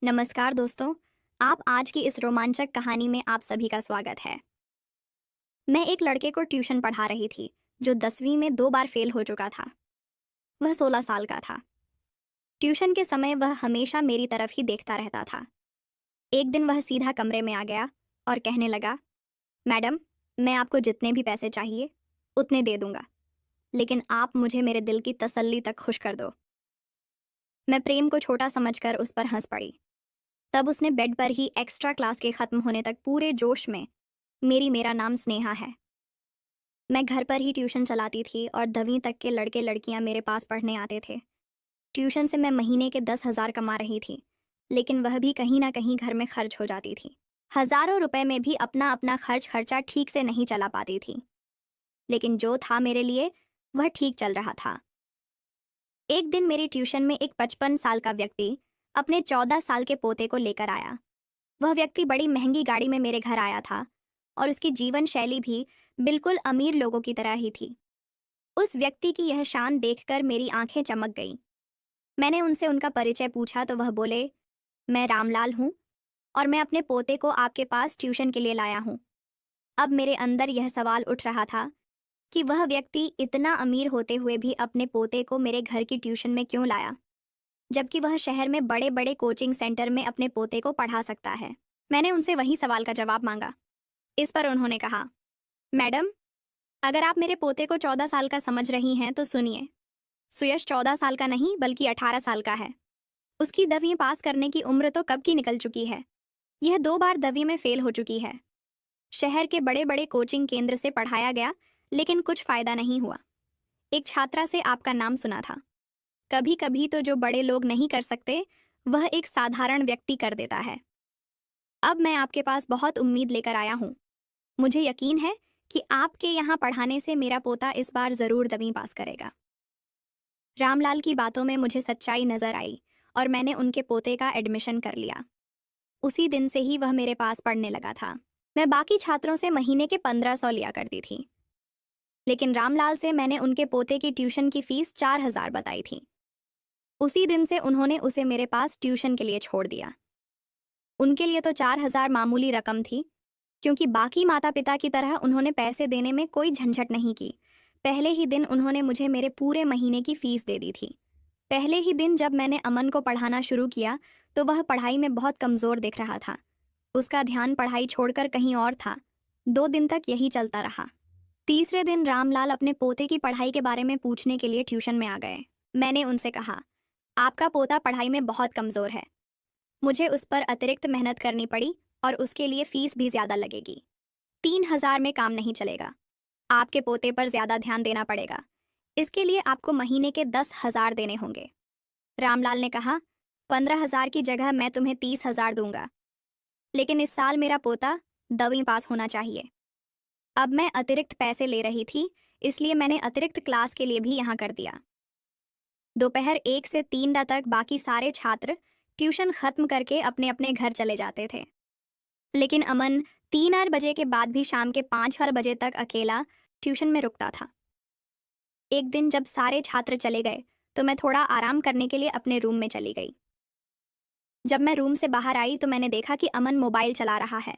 नमस्कार दोस्तों। आप आज की इस रोमांचक कहानी में आप सभी का स्वागत है। मैं एक लड़के को ट्यूशन पढ़ा रही थी जो 10वीं में 2 बार फेल हो चुका था। वह 16 साल का था। ट्यूशन के समय वह हमेशा मेरी तरफ ही देखता रहता था। एक दिन वह सीधा कमरे में आ गया और कहने लगा, मैडम, मैं आपको जितने भी पैसे चाहिए उतने दे दूंगा, लेकिन आप मुझे मेरे दिल की तसल्ली तक खुश कर दो। मैं प्रेम को छोटा समझकर उस पर हंस पड़ी। तब उसने बेड पर ही एक्स्ट्रा क्लास के खत्म होने तक पूरे जोश में मेरा नाम स्नेहा है। मैं घर पर ही ट्यूशन चलाती थी और 10वीं तक के लड़के लड़कियां मेरे पास पढ़ने आते थे। ट्यूशन से मैं महीने के 10,000 कमा रही थी, लेकिन वह भी कहीं ना कहीं घर में खर्च हो जाती थी। हजारों रुपए में भी अपना अपना खर्चा ठीक से नहीं चला पाती थी, लेकिन जो था मेरे लिए वह ठीक चल रहा था। एक दिन मेरी ट्यूशन में एक 55 साल का व्यक्ति अपने 14 साल के पोते को लेकर आया। वह व्यक्ति बड़ी महंगी गाड़ी में मेरे घर आया था और उसकी जीवन शैली भी बिल्कुल अमीर लोगों की तरह ही थी। उस व्यक्ति की यह शान देखकर मेरी आंखें चमक गईं। मैंने उनसे उनका परिचय पूछा तो वह बोले, मैं रामलाल हूँ और मैं अपने पोते को आपके पास ट्यूशन के लिए लाया हूँ। अब मेरे अंदर यह सवाल उठ रहा था कि वह व्यक्ति इतना अमीर होते हुए भी अपने पोते को मेरे घर की ट्यूशन में क्यों लाया, जबकि वह शहर में बड़े बड़े कोचिंग सेंटर में अपने पोते को पढ़ा सकता है। मैंने उनसे वही सवाल का जवाब मांगा। इस पर उन्होंने कहा, मैडम, अगर आप मेरे पोते को 14 साल का समझ रही हैं तो सुनिए। सुयश 14 साल का नहीं बल्कि 18 साल का है। उसकी 10वीं पास करने की उम्र तो कब की निकल चुकी है। यह 2 बार 10वीं में फेल हो चुकी है। शहर के बड़े बड़े कोचिंग केंद्र से पढ़ाया गया, लेकिन कुछ फायदा नहीं हुआ। एक छात्रा से आपका नाम सुना था। कभी कभी तो जो बड़े लोग नहीं कर सकते वह एक साधारण व्यक्ति कर देता है। अब मैं आपके पास बहुत उम्मीद लेकर आया हूँ। मुझे यकीन है कि आपके यहाँ पढ़ाने से मेरा पोता इस बार जरूर 10वीं पास करेगा। रामलाल की बातों में मुझे सच्चाई नजर आई और मैंने उनके पोते का एडमिशन कर लिया। उसी दिन से ही वह मेरे पास पढ़ने लगा था। मैं बाकी छात्रों से महीने के 1500 लिया करती थी, लेकिन रामलाल से मैंने उनके पोते की ट्यूशन की फीस 4000 बताई थी। उसी दिन से उन्होंने उसे मेरे पास ट्यूशन के लिए छोड़ दिया। उनके लिए तो 4000 मामूली रकम थी, क्योंकि बाकी माता पिता की तरह उन्होंने पैसे देने में कोई झंझट नहीं की। पहले ही दिन उन्होंने मुझे मेरे पूरे महीने की फीस दे दी थी। पहले ही दिन जब मैंने अमन को पढ़ाना शुरू किया तो वह पढ़ाई में बहुत कमज़ोर दिख रहा था। उसका ध्यान पढ़ाई छोड़कर कहीं और था। 2 दिन तक यही चलता रहा। तीसरे दिन रामलाल अपने पोते की पढ़ाई के बारे में पूछने के लिए ट्यूशन में आ गए। मैंने उनसे कहा, आपका पोता पढ़ाई में बहुत कमज़ोर है। मुझे उस पर अतिरिक्त मेहनत करनी पड़ी और उसके लिए फीस भी ज़्यादा लगेगी। 3000 में काम नहीं चलेगा। आपके पोते पर ज़्यादा ध्यान देना पड़ेगा। इसके लिए आपको महीने के 10,000 देने होंगे। रामलाल ने कहा, 15,000 की जगह मैं तुम्हें 30,000 दूंगा, लेकिन इस साल मेरा पोता 10वीं पास होना चाहिए। अब मैं अतिरिक्त पैसे ले रही थी, इसलिए मैंने अतिरिक्त क्लास के लिए भी यहाँ कर दिया। दोपहर 1 से 3 तक बाकी सारे छात्र ट्यूशन खत्म करके अपने अपने घर चले जाते थे, लेकिन अमन 3 बजे के बाद भी शाम के 5 बजे तक अकेला ट्यूशन में रुकता था। एक दिन जब सारे छात्र चले गए तो मैं थोड़ा आराम करने के लिए अपने रूम में चली गई। जब मैं रूम से बाहर आई तो मैंने देखा कि अमन मोबाइल चला रहा है।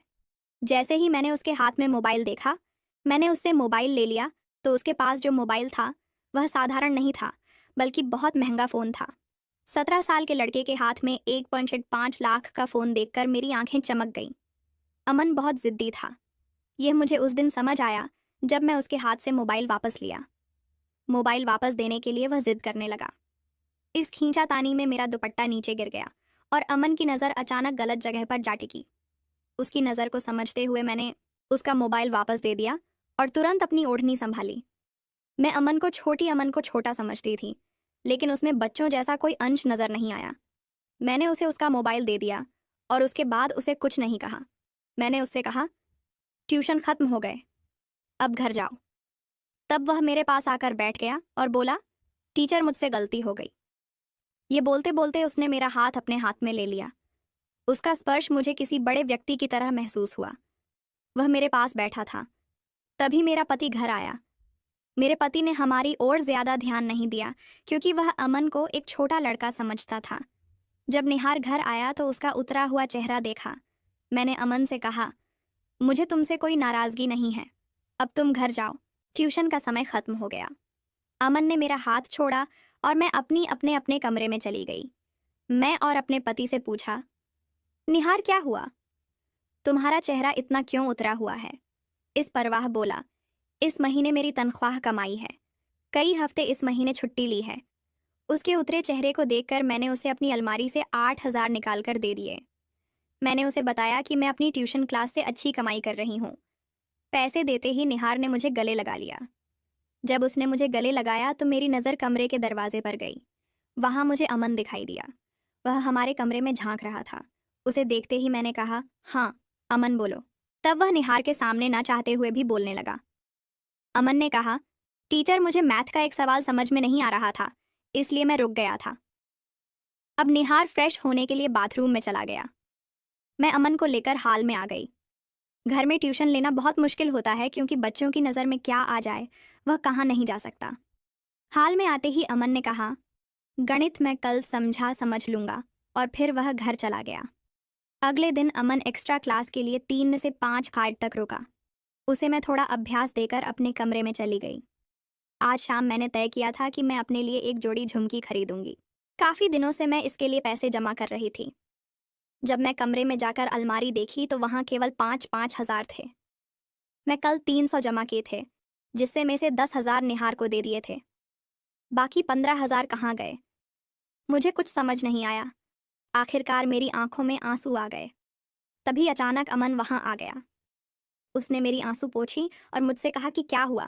जैसे ही मैंने उसके हाथ में मोबाइल देखा, मैंने उससे मोबाइल ले लिया तो उसके पास जो मोबाइल था वह साधारण नहीं था, बल्कि बहुत महंगा फ़ोन था। 17 साल के लड़के के हाथ में 1.5 लाख का फ़ोन देखकर मेरी आंखें चमक गईं। अमन बहुत ज़िद्दी था। यह मुझे उस दिन समझ आया जब मैं उसके हाथ से मोबाइल वापस लिया। मोबाइल वापस देने के लिए वह जिद करने लगा। इस खींचातानी में मेरा दुपट्टा नीचे गिर गया और अमन की नज़र अचानक गलत जगह पर जा टिकी। उसकी नज़र को समझते हुए मैंने उसका मोबाइल वापस दे दिया और तुरंत अपनी ओढ़नी संभाली। मैं अमन को छोटा समझती थी, लेकिन उसमें बच्चों जैसा कोई अंश नज़र नहीं आया। मैंने उसे उसका मोबाइल दे दिया और उसके बाद उसे कुछ नहीं कहा। मैंने उससे कहा, ट्यूशन खत्म हो गए, अब घर जाओ। तब वह मेरे पास आकर बैठ गया और बोला, टीचर, मुझसे गलती हो गई। ये बोलते बोलते उसने मेरा हाथ अपने हाथ में ले लिया। उसका स्पर्श मुझे किसी बड़े व्यक्ति की तरह महसूस हुआ। वह मेरे पास बैठा था। तभी मेरा पति घर आया। मेरे पति ने हमारी ओर ज्यादा ध्यान नहीं दिया, क्योंकि वह अमन को एक छोटा लड़का समझता था। जब निहार घर आया तो उसका उतरा हुआ चेहरा देखा। मैंने अमन से कहा, मुझे तुमसे कोई नाराज़गी नहीं है, अब तुम घर जाओ, ट्यूशन का समय ख़त्म हो गया। अमन ने मेरा हाथ छोड़ा और मैं अपने अपने कमरे में चली गई। मैं और अपने पति से पूछा, निहार क्या हुआ? तुम्हारा चेहरा इतना क्यों उतरा हुआ है? इस परवाह बोला, इस महीने मेरी तनख्वाह कमाई है, कई हफ्ते इस महीने छुट्टी ली है। उसके उतरे चेहरे को देखकर मैंने उसे अपनी अलमारी से 8,000 निकाल कर दे दिए। मैंने उसे बताया कि मैं अपनी ट्यूशन क्लास से अच्छी कमाई कर रही हूँ। पैसे देते ही निहार ने मुझे गले लगा लिया। जब उसने मुझे गले लगाया तो मेरी नज़र कमरे के दरवाजे पर गई। वहाँ मुझे अमन दिखाई दिया। वह हमारे कमरे में झांक रहा था। उसे देखते ही मैंने कहा, हाँ अमन बोलो। तब वह निहार के सामने ना चाहते हुए भी बोलने लगा। अमन ने कहा, टीचर मुझे मैथ का एक सवाल समझ में नहीं आ रहा था, इसलिए मैं रुक गया था। अब निहार फ्रेश होने के लिए बाथरूम में चला गया। मैं अमन को लेकर हाल में आ गई। घर में ट्यूशन लेना बहुत मुश्किल होता है क्योंकि बच्चों की नज़र में क्या आ जाए वह कहाँ नहीं जा सकता। हाल में आते ही अमन ने कहा, गणित मैं कल समझ लूँगा, और फिर वह घर चला गया। अगले दिन अमन एक्स्ट्रा क्लास के लिए 3 से 5 खाट तक रुका। उसे मैं थोड़ा अभ्यास देकर अपने कमरे में चली गई। आज शाम मैंने तय किया था कि मैं अपने लिए एक जोड़ी झुमकी खरीदूंगी। काफ़ी दिनों से मैं इसके लिए पैसे जमा कर रही थी। जब मैं कमरे में जाकर अलमारी देखी तो वहाँ केवल 5-5 हज़ार थे। मैं कल 300 जमा किए थे, जिससे में से 10,000 निहार को दे दिए थे। बाकी 15,000 कहाँ गए? मुझे कुछ समझ नहीं आया। आखिरकार मेरी आंखों में आंसू आ गए। तभी अचानक अमन वहाँ आ गया। उसने मेरी आंसू पोंछी और मुझसे कहा कि क्या हुआ।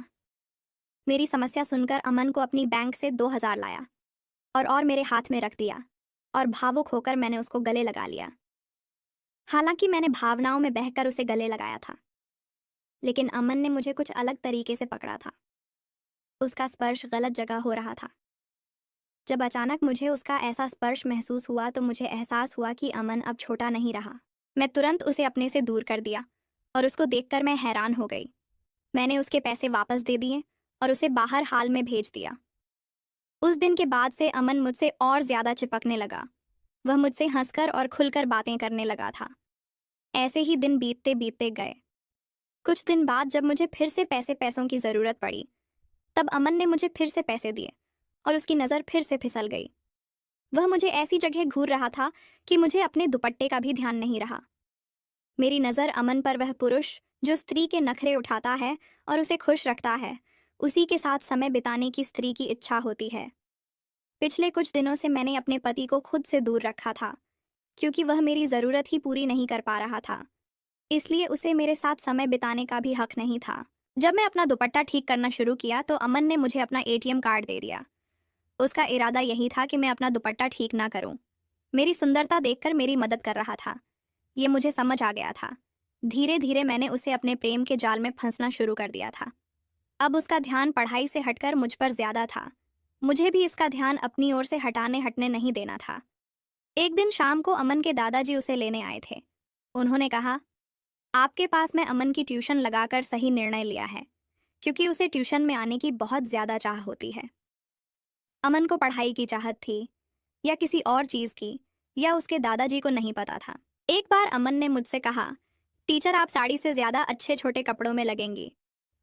मेरी समस्या सुनकर अमन को अपनी बैंक से 2,000 लाया और मेरे हाथ में रख दिया, और भावुक होकर मैंने उसको गले लगा लिया। हालांकि मैंने भावनाओं में बहकर उसे गले लगाया था, लेकिन अमन ने मुझे कुछ अलग तरीके से पकड़ा था। उसका स्पर्श गलत जगह हो रहा था। जब अचानक मुझे उसका ऐसा स्पर्श महसूस हुआ तो मुझे एहसास हुआ कि अमन अब छोटा नहीं रहा। मैं तुरंत उसे अपने से दूर कर दिया और उसको देखकर मैं हैरान हो गई। मैंने उसके पैसे वापस दे दिए और उसे बाहर हाल में भेज दिया। उस दिन के बाद से अमन मुझसे और ज़्यादा चिपकने लगा। वह मुझसे हंसकर और खुलकर बातें करने लगा था। ऐसे ही दिन बीतते बीतते गए। कुछ दिन बाद जब मुझे फिर से पैसों की ज़रूरत पड़ी, तब अमन ने मुझे फिर से पैसे दिए और उसकी नज़र फिर से फिसल गई। वह मुझे ऐसी जगह घूर रहा था कि मुझे अपने दुपट्टे का भी ध्यान नहीं रहा। मेरी नज़र अमन पर वह पुरुष जो स्त्री के नखरे उठाता है और उसे खुश रखता है, उसी के साथ समय बिताने की स्त्री की इच्छा होती है। पिछले कुछ दिनों से मैंने अपने पति को खुद से दूर रखा था, क्योंकि वह मेरी ज़रूरत ही पूरी नहीं कर पा रहा था। इसलिए उसे मेरे साथ समय बिताने का भी हक नहीं था। जब मैं अपना दुपट्टा ठीक करना शुरू किया तो अमन ने मुझे अपना एटीएम कार्ड दे दिया। उसका इरादा यही था कि मैं अपना दुपट्टा ठीक ना करूं। मेरी सुंदरता देखकर मेरी मदद कर रहा था, ये मुझे समझ आ गया था। धीरे धीरे मैंने उसे अपने प्रेम के जाल में फंसना शुरू कर दिया था। अब उसका ध्यान पढ़ाई से हटकर मुझ पर ज़्यादा था। मुझे भी इसका ध्यान अपनी ओर से हटने नहीं देना था। एक दिन शाम को अमन के दादाजी उसे लेने आए थे। उन्होंने कहा, आपके पास मैं अमन की ट्यूशन लगाकर सही निर्णय लिया है, क्योंकि उसे ट्यूशन में आने की बहुत ज़्यादा चाह होती है। अमन को पढ़ाई की चाहत थी या किसी और चीज़ की, या उसके दादाजी को नहीं पता था। एक बार अमन ने मुझसे कहा, टीचर आप साड़ी से ज़्यादा अच्छे छोटे कपड़ों में लगेंगी।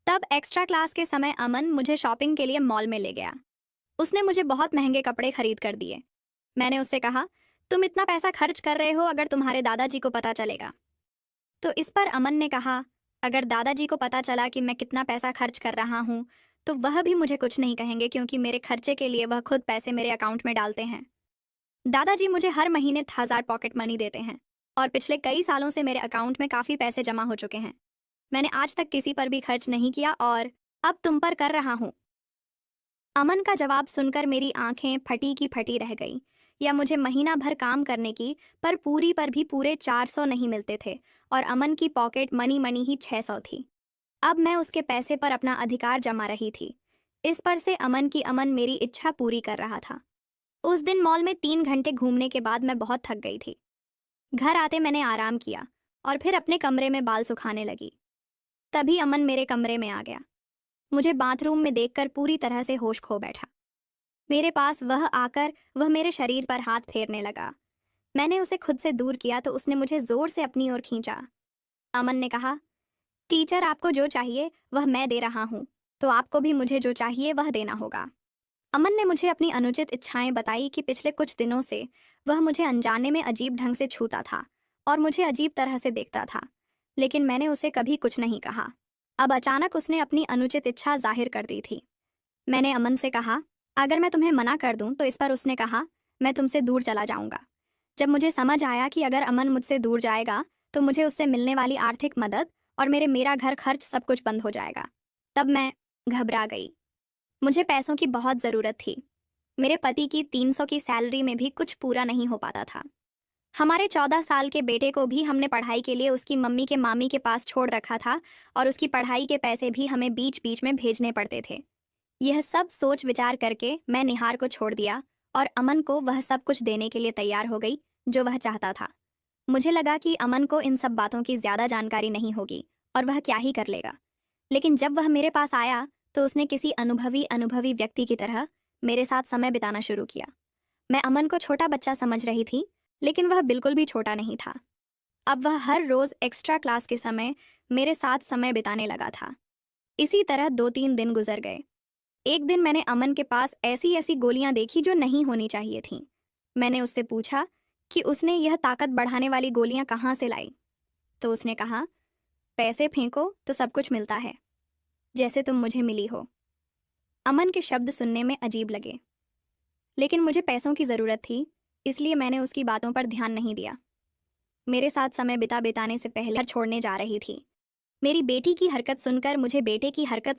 तब एक्स्ट्रा क्लास के समय अमन मुझे शॉपिंग के लिए मॉल में ले गया। उसने मुझे बहुत महंगे कपड़े खरीद कर दिए। मैंने उससे कहा, तुम इतना पैसा खर्च कर रहे हो, अगर तुम्हारे दादाजी को पता चलेगा। तो इस पर अमन ने कहा, अगर दादाजी को पता चला कि मैं कितना पैसा खर्च कर रहा हूँ तो वह भी मुझे कुछ नहीं कहेंगे, क्योंकि मेरे खर्चे के लिए वह खुद पैसे मेरे अकाउंट में डालते हैं। दादाजी मुझे हर महीने 1,000 पॉकेट मनी देते हैं और पिछले कई सालों से मेरे अकाउंट में काफ़ी पैसे जमा हो चुके हैं। मैंने आज तक किसी पर भी खर्च नहीं किया और अब तुम पर कर रहा हूँ। अमन का जवाब सुनकर मेरी आंखें फटी की फटी रह गई। या मुझे महीना भर काम करने की पर भी पूरे 400 नहीं मिलते थे, और अमन की पॉकेट मनी ही 600 थी। अब मैं उसके पैसे पर अपना अधिकार जमा रही थी। इस पर से अमन मेरी इच्छा पूरी कर रहा था। उस दिन मॉल में 3 घंटे घूमने के बाद मैं बहुत थक गई थी। घर आते मैंने आराम किया और फिर अपने कमरे में बाल सुखाने लगी। तभी अमन मेरे कमरे में आ गया। मुझे बाथरूम में देखकर पूरी तरह से होश खो बैठा। मेरे पास वह आकर वह मेरे शरीर पर हाथ फेरने लगा। मैंने उसे खुद से दूर किया तो उसने मुझे जोर से अपनी ओर खींचा। अमन ने कहा, टीचर आपको जो चाहिए वह मैं दे रहा हूँ, तो आपको भी मुझे जो चाहिए वह देना होगा। अमन ने मुझे अपनी अनुचित इच्छाएं बताई कि पिछले कुछ दिनों से वह मुझे अनजाने में अजीब ढंग से छूता था और मुझे अजीब तरह से देखता था, लेकिन मैंने उसे कभी कुछ नहीं कहा। अब अचानक उसने अपनी अनुचित इच्छा जाहिर कर दी थी। मैंने अमन से कहा, अगर मैं तुम्हें मना कर दूं तो इस पर उसने कहा, मैं तुमसे दूर चला जाऊंगा। जब मुझे समझ आया कि अगर अमन मुझसे दूर जाएगा तो मुझे उससे मिलने वाली आर्थिक मदद और मेरा घर खर्च सब कुछ बंद हो जाएगा, तब मैं घबरा गई। मुझे पैसों की बहुत ज़रूरत थी। मेरे पति की 300 की सैलरी में भी कुछ पूरा नहीं हो पाता था। हमारे 14 साल के बेटे को भी हमने पढ़ाई के लिए उसकी मम्मी के मामी के पास छोड़ रखा था और उसकी पढ़ाई के पैसे भी हमें बीच बीच में भेजने पड़ते थे। यह सब सोच विचार करके मैं निहार को छोड़ दिया और अमन को वह सब कुछ देने के लिए तैयार हो गई जो वह चाहता था। मुझे लगा कि अमन को इन सब बातों की ज़्यादा जानकारी नहीं होगी और वह क्या ही कर लेगा। लेकिन जब वह मेरे पास आया तो उसने किसी अनुभवी व्यक्ति की तरह मेरे साथ समय बिताना शुरू किया। मैं अमन को छोटा बच्चा समझ रही थी, लेकिन वह बिल्कुल भी छोटा नहीं था। अब वह हर रोज़ एक्स्ट्रा क्लास के समय मेरे साथ समय बिताने लगा था। इसी तरह 2-3 दिन गुजर गए। एक दिन मैंने अमन के पास ऐसी ऐसी गोलियां देखी जो नहीं होनी चाहिए थीं। मैंने उससे पूछा कि उसने यह ताकत बढ़ाने वाली गोलियां कहाँ से लाई, तो उसने कहा, पैसे फेंको तो सब कुछ मिलता है, जैसे तुम मुझे मिली हो। अमन के शब्द सुनने में अजीब लगे, लेकिन मुझे पैसों की ज़रूरत थी, इसलिए मैंने उसकी बातों पर ध्यान नहीं दिया। मेरे साथ समय बिताने से पहले घर छोड़ने जा रही थी। मेरी बेटी की हरकत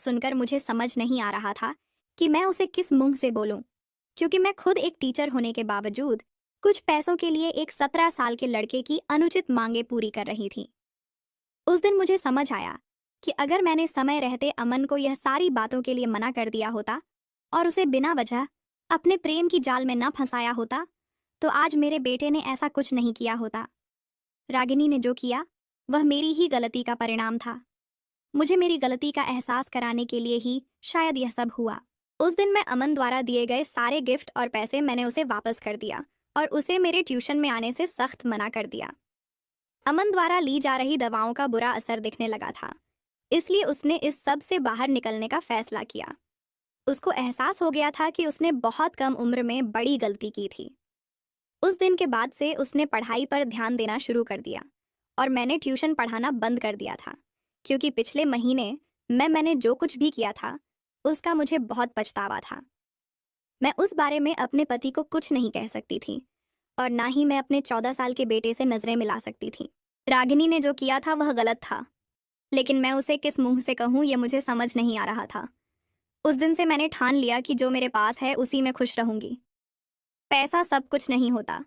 सुनकर मुझे समझ नहीं आ रहा था कि मैं उसे किस मुंह से बोलूं, क्योंकि मैं खुद एक टीचर होने के बावजूद कुछ पैसों के लिए एक 17 साल के लड़के की अनुचित मांगे पूरी कर रही थी। उस दिन मुझे समझ आया कि अगर मैंने समय रहते अमन को यह सारी बातों के लिए मना कर दिया होता और उसे बिना वजह अपने प्रेम की जाल में न फंसाया होता, तो आज मेरे बेटे ने ऐसा कुछ नहीं किया होता। रागिनी ने जो किया वह मेरी ही गलती का परिणाम था। मुझे मेरी गलती का एहसास कराने के लिए ही शायद यह सब हुआ। उस दिन मैं अमन द्वारा दिए गए सारे गिफ्ट और पैसे मैंने उसे वापस कर दिया और उसे मेरे ट्यूशन में आने से सख्त मना कर दिया। अमन द्वारा ली जा रही दवाओं का बुरा असर दिखने लगा था, इसलिए उसने इस सब से बाहर निकलने का फैसला किया। उसको एहसास हो गया था कि उसने बहुत कम उम्र में बड़ी गलती की थी। उस दिन के बाद से उसने पढ़ाई पर ध्यान देना शुरू कर दिया और मैंने ट्यूशन पढ़ाना बंद कर दिया था, क्योंकि पिछले महीने मैंने जो कुछ भी किया था उसका मुझे बहुत पछतावा था। मैं उस बारे में अपने पति को कुछ नहीं कह सकती थी और ना ही मैं अपने 14 साल के बेटे से नजरें मिला सकती थी। रागिनी ने जो किया था वह गलत था, लेकिन मैं उसे किस मुंह से कहूँ यह मुझे समझ नहीं आ रहा था। उस दिन से मैंने ठान लिया कि जो मेरे पास है उसी में खुश रहूंगी। पैसा सब कुछ नहीं होता,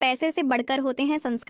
पैसे से बढ़कर होते हैं संस्कार।